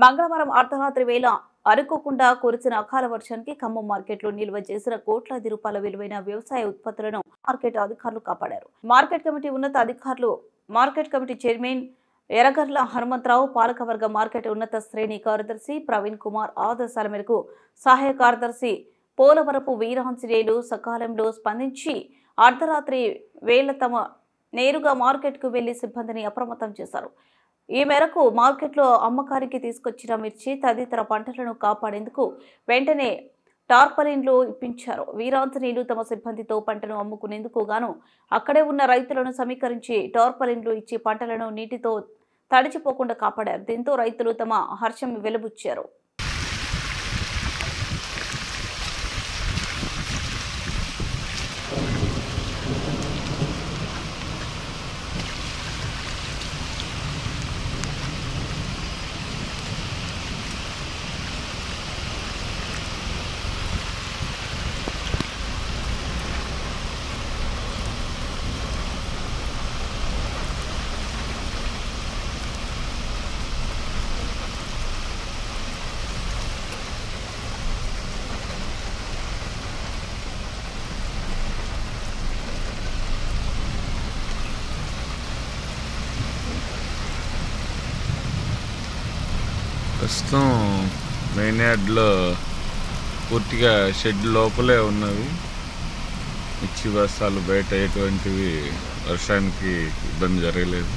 మంగళవారం అర్ధరాత్రి వేళ అనుకోకుండా కురిసిన అకాల వర్షానికి ఖమ్మం మార్కెట్లో నిల్వ చేసిన కోట్లాది రూపాయల విలువైన వ్యవసాయ ఉత్పత్తులను మార్కెట్ అధికారులు కాపాడారు. మార్కెట్ కమిటీ ఉన్నత అధికారులు, market committee chairman Erragarla Hanumantharao, పాలకవర్గ మార్కెట్ ఉన్నత శ్రేణి కార్యదర్శి ప్రవీణ్ కుమార్ ఆదేశాల మేరకు సహాయ కార్యదర్శి పోలవరపు వీరాంజనేయులు సకాలంలో స్పందించి అర్ధరాత్రి వేళ తమ నేరుగా మార్కెట్కు వెళ్లి సిబ్బందిని అప్రమత్తం చేశారు. ఈ మేరకు మార్కెట్లో అమ్మకానికి తీసుకొచ్చిన మిర్చి తదితర పంటలను కాపాడేందుకు వెంటనే టార్పలిన్లు ఇప్పించారు. వీరాంజనేయులు తమ సిబ్బందితో పంటను అమ్ముకునేందుకు గాను అక్కడే ఉన్న రైతులను సమీకరించి టార్పలిన్లు ఇచ్చి పంటలను నీటితో తడిచిపోకుండా కాపాడారు. దీంతో రైతులు తమ హర్షం వెలుబుచ్చారు. ప్రస్తుతం మెయిన్ యార్డ్లో పూర్తిగా షెడ్ లోపలే ఉన్నవి. మిర్చి బస్తాలు బయట ఎటువంటివి వర్షానికి ఇబ్బంది జరగలేదు.